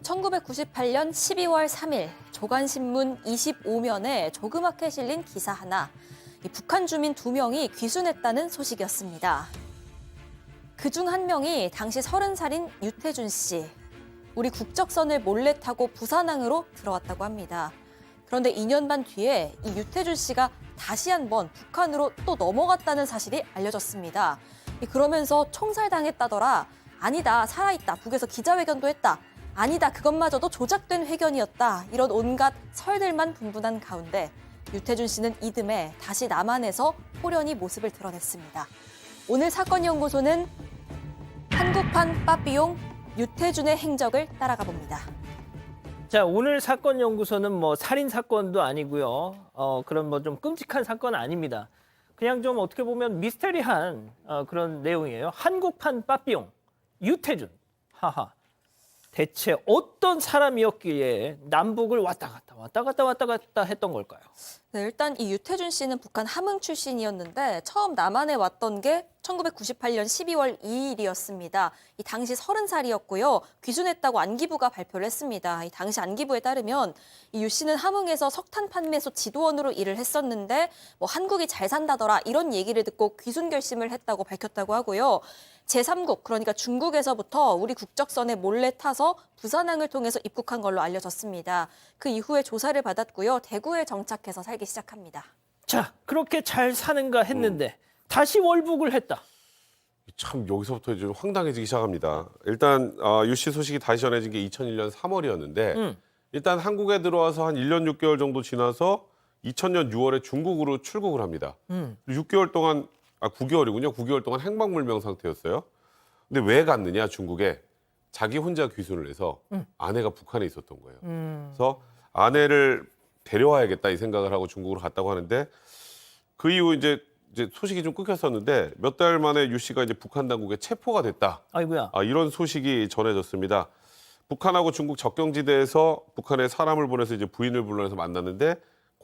1998년 12월 3일 조간신문 25면에 조그맣게 실린 기사 하나. 북한 주민 2명이 귀순했다는 소식이었습니다. 그중 한 명이 당시 30살인 유태준 씨. 우리 국적선을 몰래 타고 부산항으로 들어왔다고 합니다. 그런데 2년 반 뒤에 이 유태준 씨가 다시 한번 북한으로 또 넘어갔다는 사실이 알려졌습니다. 그러면서 총살당했다더라. 아니다, 살아있다. 북에서 기자회견도 했다. 아니다, 그것마저도 조작된 회견이었다. 이런 온갖 설들만 분분한 가운데 유태준 씨는 이듬해 다시 남한에서 호련히 모습을 드러냈습니다. 오늘 사건연구소는 한국판 빠삐용 유태준의 행적을 따라가 봅니다. 자, 오늘 사건 연구소는 뭐 살인 사건도 아니고요. 그런 뭐 좀 끔찍한 사건은 아닙니다. 그냥 좀 어떻게 보면 미스테리한 그런 내용이에요. 한국판 빠삐용 유태준. 하하. 대체 어떤 사람이었기에 남북을 왔다 갔다 했던 걸까요? 네, 일단 이 유태준 씨는 북한 함흥 출신이었는데 처음 남한에 왔던 게 1998년 12월 2일이었습니다. 이 당시 30살이었고요. 귀순했다고 안기부가 발표를 했습니다. 이 당시 안기부에 따르면 이 유 씨는 함흥에서 석탄 판매소 지도원으로 일을 했었는데 뭐 한국이 잘 산다더라 이런 얘기를 듣고 귀순 결심을 했다고 밝혔다고 하고요. 제3국 그러니까 중국에서부터 우리 국적선에 몰래 타서 부산항을 통해서 입국한 걸로 알려졌습니다. 그 이후에 조사를 받았고요. 대구에 정착해서 살기 시작합니다. 자, 그렇게 잘 사는가 했는데 다시 월북을 했다. 참 여기서부터 좀 황당해지기 시작합니다. 일단 유 씨 소식이 다시 전해진 게 2001년 3월이었는데 일단 한국에 들어와서 한 1년 6개월 정도 지나서 2000년 6월에 중국으로 출국을 합니다. 6개월 동안 9개월이군요. 9개월 동안 행방불명 상태였어요. 근데 왜 갔느냐 중국에 자기 혼자 귀순을 해서 아내가 북한에 있었던 거예요. 그래서 아내를 데려와야겠다 이 생각을 하고 중국으로 갔다고 하는데 그 이후 이제 소식이 좀 끊겼었는데 몇 달 만에 유 씨가 이제 북한 당국에 체포가 됐다. 아이고야. 이런 소식이 전해졌습니다. 북한하고 중국 적경지대에서 북한에 사람을 보내서 이제 부인을 불러내서 만났는데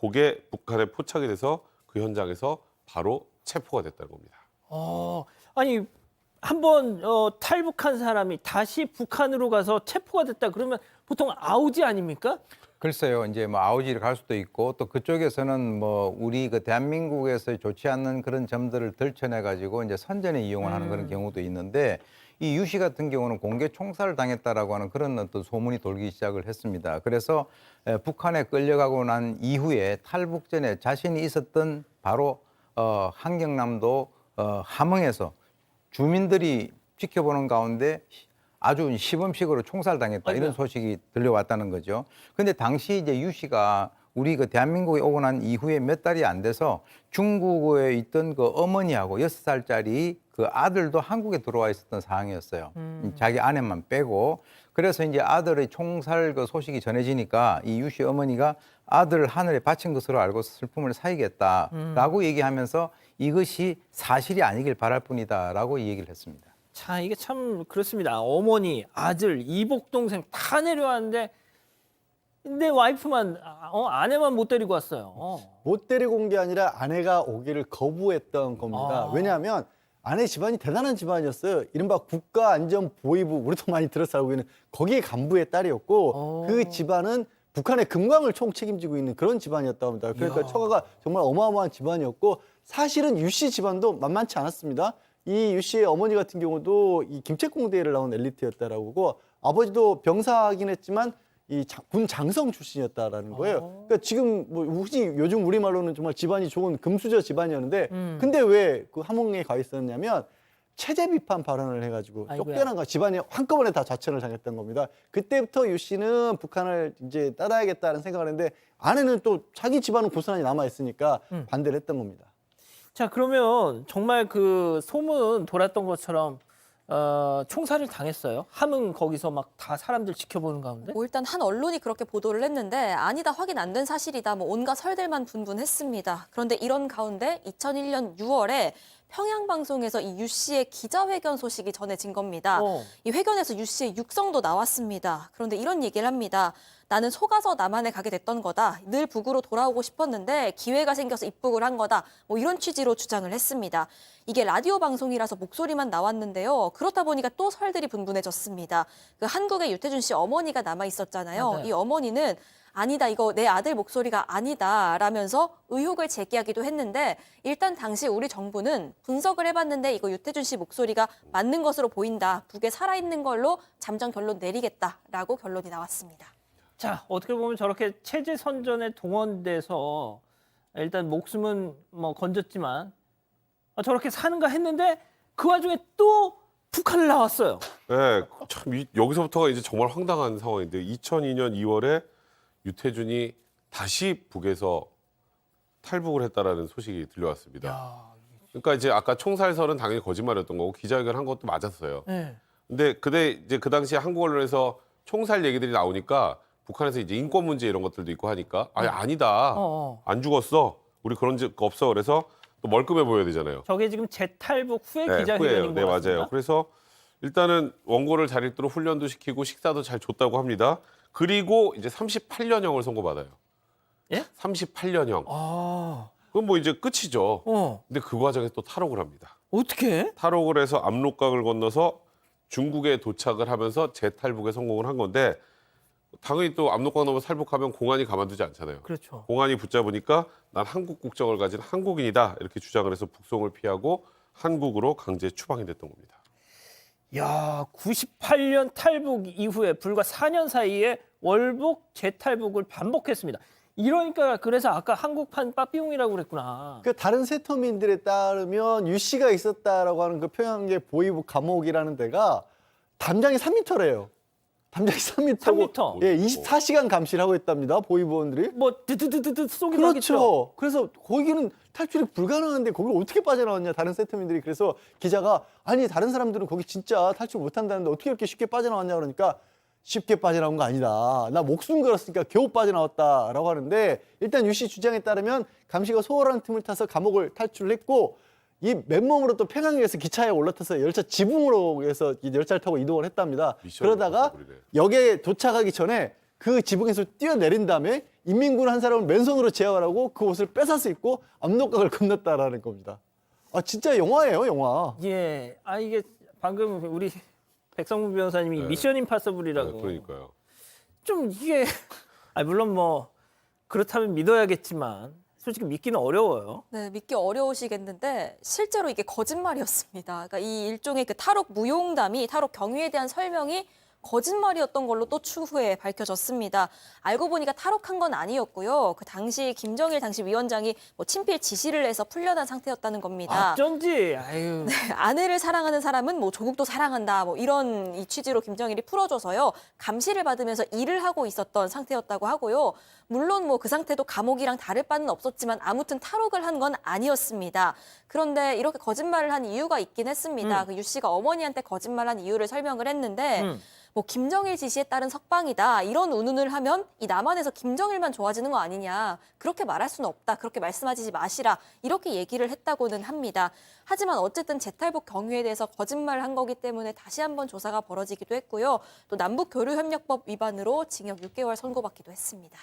그게 북한에 포착이 돼서 그 현장에서 바로 체포가 됐다는 겁니다. 아니 한번 탈북한 사람이 다시 북한으로 가서 체포가 됐다 그러면 보통 아우지 아닙니까? 글쎄요, 이제 뭐 아우지를 갈 수도 있고 또 그쪽에서는 뭐 우리 그 대한민국에서 좋지 않는 그런 점들을 들춰내 가지고 이제 선전에 이용을 하는 그런 경우도 있는데 이 유 씨 같은 경우는 공개 총살을 당했다라고 하는 그런 어떤 소문이 돌기 시작을 했습니다. 그래서 북한에 끌려가고 난 이후에 탈북 전에 자신이 있었던 바로 한경남도 함흥에서 주민들이 지켜보는 가운데 아주 시범식으로 총살당했다 이런 소식이 들려왔다는 거죠. 그런데 당시 이제 유 씨가 우리 그 대한민국에 오고 난 이후에 몇 달이 안 돼서 중국에 있던 그 어머니하고 6살짜리 그 아들도 한국에 들어와 있었던 상황이었어요. 자기 아내만 빼고. 그래서 이제 아들의 총살 그 소식이 전해지니까 이 유 씨 어머니가 아들을 하늘에 바친 것으로 알고 슬픔을 사이겠다라고 얘기하면서 이것이 사실이 아니길 바랄 뿐이다라고 얘기를 했습니다. 자, 이게 참 그렇습니다. 어머니, 아들, 이복 동생 다 내려왔는데 내 와이프만 아내만 못 데리고 왔어요. 못 데리고 온 게 아니라 아내가 오기를 거부했던 겁니다. 왜냐하면 아내 집안이 대단한 집안이었어요. 이른바 국가안전보위부, 우리도 많이 들어서 알고 있는 거기에 간부의 딸이었고 그 집안은 북한의 금광을 총책임지고 있는 그런 집안이었다고 합니다. 그러니까 처가가 정말 어마어마한 집안이었고 사실은 유 씨 집안도 만만치 않았습니다. 이 유 씨의 어머니 같은 경우도 이 김책공대를 나온 엘리트였다라고 하고 아버지도 병사이긴 했지만 이 군 장성 출신이었다라는 거예요. 그러니까 지금 뭐 굳이 요즘 우리말로는 정말 집안이 좋은 금수저 집안이었는데 근데 왜 그 함흥에 가 있었냐면 체제 비판 발언을 해가지고 쫓겨난 거 집안이 한꺼번에 다 좌천을 당했던 겁니다. 그때부터 유 씨는 북한을 이제 따라야겠다는 생각을 했는데 아내는 또 자기 집안은 고스란히 남아 있으니까 반대를 했던 겁니다. 자, 그러면 정말 그 소문 돌았던 것처럼 총살을 당했어요? 함흥 거기서 막 다 사람들 지켜보는 가운데? 뭐 일단 한 언론이 그렇게 보도를 했는데 아니다, 확인 안 된 사실이다, 뭐 온갖 설들만 분분했습니다. 그런데 이런 가운데 2001년 6월에 평양 방송에서 이 유 씨의 기자회견 소식이 전해진 겁니다. 어. 이 회견에서 유 씨의 육성도 나왔습니다. 그런데 이런 얘기를 합니다. 나는 속아서 남한에 가게 됐던 거다. 늘 북으로 돌아오고 싶었는데 기회가 생겨서 입북을 한 거다. 뭐 이런 취지로 주장을 했습니다. 이게 라디오 방송이라서 목소리만 나왔는데요. 그렇다 보니까 또 설들이 분분해졌습니다. 그 한국에 유태준 씨 어머니가 남아 있었잖아요. 맞아요. 이 어머니는 아니다, 이거 내 아들 목소리가 아니다 라면서 의혹을 제기하기도 했는데 일단 당시 우리 정부는 분석을 해봤는데 이거 유태준 씨 목소리가 맞는 것으로 보인다. 북에 살아있는 걸로 잠정 결론 내리겠다라고 결론이 나왔습니다. 자, 어떻게 보면 저렇게 체제 선전에 동원돼서 일단 목숨은 뭐 건졌지만 저렇게 사는가 했는데 그 와중에 또 북한을 나왔어요. 네, 참 여기서부터가 이제 정말 황당한 상황인데 2002년 2월에 유태준이 다시 북에서 탈북을 했다라는 소식이 들려왔습니다. 그러니까 이제 아까 총살설은 당연히 거짓말이었던 거고 기자회견 한 것도 맞았어요. 네. 근데 이제 그 당시에 한국 언론에서 총살 얘기들이 나오니까 북한에서 이제 인권 문제 이런 것들도 있고 하니까 아니다. 안 죽었어. 우리 그런 적 없어. 그래서 또 멀끔해 보여야 되잖아요. 저게 지금 재탈북 후에 네, 기자회견인 후예요. 것 네, 같습니다. 맞아요. 그래서 일단은 원고를 잘 읽도록 훈련도 시키고 식사도 잘 줬다고 합니다. 그리고 이제 38년형을 선고받아요. 예? 38년형. 아, 그건 뭐 이제 끝이죠. 근데 그 과정에 또 탈옥을 합니다. 어떻게? 탈옥을 해서 압록강을 건너서 중국에 도착을 하면서 재탈북에 성공을 한 건데 당연히 또 압록강 넘어 탈북하면 공안이 가만두지 않잖아요. 그렇죠. 공안이 붙잡으니까 난 한국 국적을 가진 한국인이다 이렇게 주장을 해서 북송을 피하고 한국으로 강제 추방이 됐던 겁니다. 야, 98년 탈북 이후에 불과 4년 사이에 월북 재탈북을 반복했습니다. 이러니까 그래서 아까 한국판 빠삐용이라고 그랬구나. 그 다른 세터민들에 따르면 유 씨가 있었다라고 하는 그 평양의 보이부 감옥이라는 데가 담장이 3m래요. 담장이 3m고 3m. 예, 24시간 감시를 하고 있답니다. 보이부원들이. 뭐 드드드드드 쏘기도 하겠죠. 그렇죠. 그래서 거기는 탈출이 불가능한데 거기를 어떻게 빠져나왔냐 다른 세터민들이. 그래서 기자가 아니 다른 사람들은 거기 진짜 탈출 못한다는데 어떻게 이렇게 쉽게 빠져나왔냐 그러니까 쉽게 빠져나온 거 아니다. 나 목숨 걸었으니까 겨우 빠져나왔다라고 하는데 일단 유 씨 주장에 따르면 감시가 소홀한 틈을 타서 감옥을 탈출했고 이 맨몸으로 또 평양역에서 기차에 올라타서 열차 지붕으로 해서 이 열차를 타고 이동을 했답니다. 미션 그러다가 임파서블이네. 역에 도착하기 전에 그 지붕에서 뛰어내린 다음에 인민군 한 사람을 맨손으로 제압을 하고 그 옷을 뺏어서 입고 압록강을 건넜다라는 겁니다. 아 진짜 영화예요, 영화. 예. 아 이게 방금 우리 백성문 변호사님이 네. 미션 임파서블이라고. 네, 그러니까요. 좀 이게 물론 뭐 그렇다면 믿어야겠지만 솔직히 믿기는 어려워요. 네, 믿기 어려우시겠는데 실제로 이게 거짓말이었습니다. 그러니까 이 일종의 그 탈옥 무용담이 탈옥 경위에 대한 설명이 거짓말이었던 걸로 또 추후에 밝혀졌습니다. 알고 보니까 탈옥한 건 아니었고요. 그 당시 김정일 당시 위원장이 뭐 친필 지시를 해서 풀려난 상태였다는 겁니다. 어쩐지 아유. 아내를 사랑하는 사람은 뭐 조국도 사랑한다. 뭐 이런 이 취지로 김정일이 풀어줘서요. 감시를 받으면서 일을 하고 있었던 상태였다고 하고요. 물론 뭐 그 상태도 감옥이랑 다를 바는 없었지만 아무튼 탈옥을 한 건 아니었습니다. 그런데 이렇게 거짓말을 한 이유가 있긴 했습니다. 그 유 씨가 어머니한테 거짓말한 이유를 설명을 했는데 뭐 김정일 지시에 따른 석방이다. 이런 운운을 하면 이 남한에서 김정일만 좋아지는 거 아니냐. 그렇게 말할 수는 없다. 그렇게 말씀하지 마시라. 이렇게 얘기를 했다고는 합니다. 하지만 어쨌든 재탈북 경위에 대해서 거짓말을 한 거기 때문에 다시 한번 조사가 벌어지기도 했고요. 또 남북교류협력법 위반으로 징역 6개월 선고받기도 했습니다.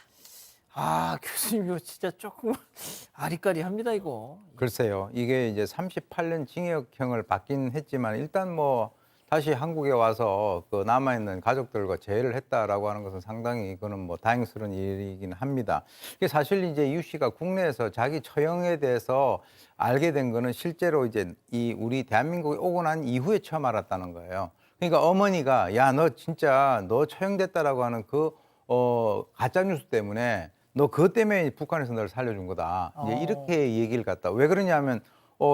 아 교수님 이거 진짜 조금 아리까리합니다 이거. 글쎄요. 이게 이제 38년 징역형을 받긴 했지만 일단 뭐 다시 한국에 와서 그 남아있는 가족들과 재회를 했다라고 하는 것은 상당히 그거는 뭐 다행스러운 일이긴 합니다. 이게 사실 이제 유 씨가 국내에서 자기 처형에 대해서 알게 된 거는 실제로 이제 이 우리 대한민국에 오고 난 이후에 처음 알았다는 거예요. 그러니까 어머니가 야, 너 진짜 너 처형됐다라고 하는 그 가짜 뉴스 때문에 너 그것 때문에 북한에서 너를 살려준 거다. 이제 이렇게 얘기를 갖다. 왜 그러냐면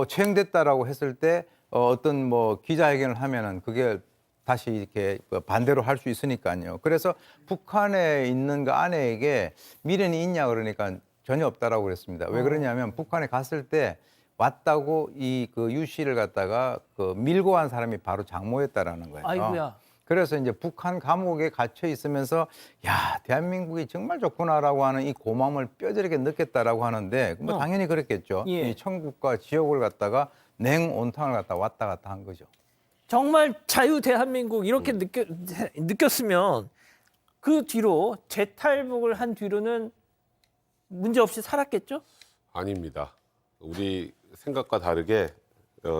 처형됐다라고 했을 때 어떤 뭐 기자회견을 하면은 그게 다시 이렇게 반대로 할 수 있으니까요. 그래서 북한에 있는 그 아내에게 미련이 있냐 그러니까 전혀 없다라고 그랬습니다. 왜 그러냐면 북한에 갔을 때 왔다고 이 그 유 씨를 갖다가 그 밀고 간 사람이 바로 장모였다라는 거예요. 아이고야. 그래서 이제 북한 감옥에 갇혀 있으면서 야 대한민국이 정말 좋구나라고 하는 이 고마움을 뼈저리게 느꼈다라고 하는데 뭐 당연히 그랬겠죠. 예. 이 천국과 지옥을 갖다가 냉온탕을 갖다 왔다 갔다 한 거죠. 정말 자유 대한민국 이렇게 느꼈으면 그 뒤로 재탈북을 한 뒤로는 문제 없이 살았겠죠? 아닙니다. 우리 생각과 다르게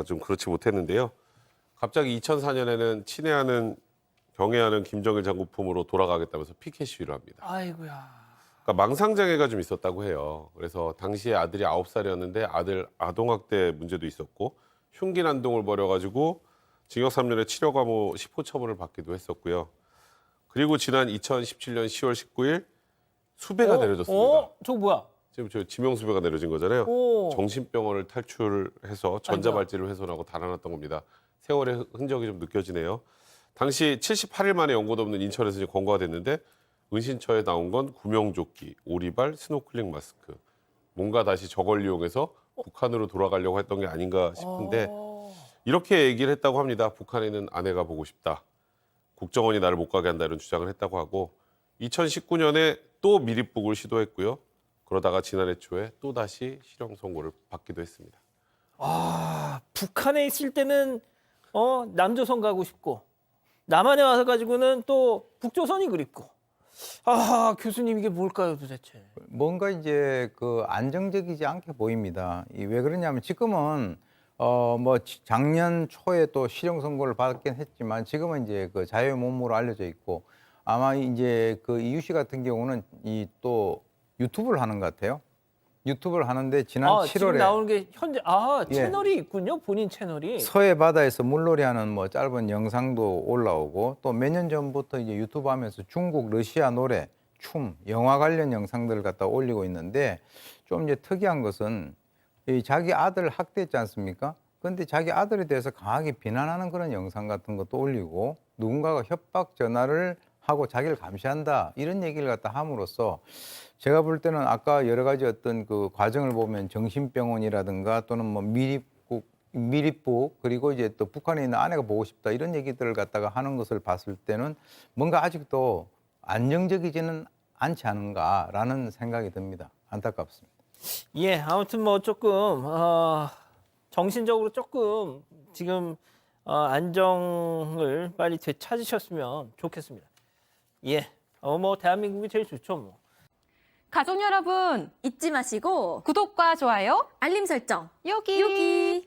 좀 그렇지 못했는데요. 갑자기 2004년에는 친애하는 경애하는 김정일 장군 품으로 돌아가겠다면서 피켓 시위를 합니다. 아이고야. 그러니까 망상장애가 좀 있었다고 해요. 그래서 당시에 아들이 9살이었는데 아들 아동학대 문제도 있었고 흉기 난동을 벌여가지고 징역 3년에 치료 감호 10호 처분을 받기도 했었고요. 그리고 지난 2017년 10월 19일 수배가 내려졌습니다. 저거 뭐야? 지금 저 지명수배가 내려진 거잖아요. 오. 정신병원을 탈출해서 전자발찌를 훼손하고 달아났던 겁니다. 세월의 흔적이 좀 느껴지네요. 당시 78일 만에 연고도 없는 인천에서 이제 권고가 됐는데 은신처에 나온 건 구명조끼, 오리발, 스노클링 마스크. 뭔가 다시 저걸 이용해서 북한으로 돌아가려고 했던 게 아닌가 싶은데 이렇게 얘기를 했다고 합니다. 북한에 있는 아내가 보고 싶다. 국정원이 나를 못 가게 한다 이런 주장을 했다고 하고 2019년에 또 미립북을 시도했고요. 그러다가 지난해 초에 또 다시 실형 선고를 받기도 했습니다. 아, 북한에 있을 때는 남조선 가고 싶고 남한에 와서 가지고는 또 북조선이 그립고. 아, 교수님 이게 뭘까요, 도대체? 뭔가 이제 그 안정적이지 않게 보입니다. 왜 그러냐면 지금은 뭐 작년 초에 또 실형 선고를 받긴 했지만 지금은 이제 그 자유의 몸으로 알려져 있고 아마 이제 그 이유 씨 같은 경우는 이 또 유튜브를 하는 것 같아요. 유튜브를 하는데 지난 7월에 지금 나오는 게 현재 채널이 있군요. 본인 채널이. 서해 바다에서 물놀이하는 뭐 짧은 영상도 올라오고 또 몇 년 전부터 이제 유튜브 하면서 중국, 러시아 노래, 춤, 영화 관련 영상들을 갖다 올리고 있는데 좀 이제 특이한 것은 이 자기 아들 학대했지 않습니까? 그런데 자기 아들에 대해서 강하게 비난하는 그런 영상 같은 것도 올리고 누군가가 협박 전화를 하고 자기를 감시한다 이런 얘기를 갖다 함으로써 제가 볼 때는 아까 여러 가지 어떤 그 과정을 보면 정신병원이라든가 또는 뭐 미립북 그리고 이제 또 북한에 있는 아내가 보고 싶다 이런 얘기들을 갖다가 하는 것을 봤을 때는 뭔가 아직도 안정적이지는 않지 않은가라는 생각이 듭니다. 안타깝습니다. 예, 아무튼 뭐 조금 정신적으로 조금 지금 안정을 빨리 되찾으셨으면 좋겠습니다. 예, 뭐 대한민국이 제일 좋죠 뭐. 가족 여러분, 잊지 마시고 구독과 좋아요 알림 설정 여기.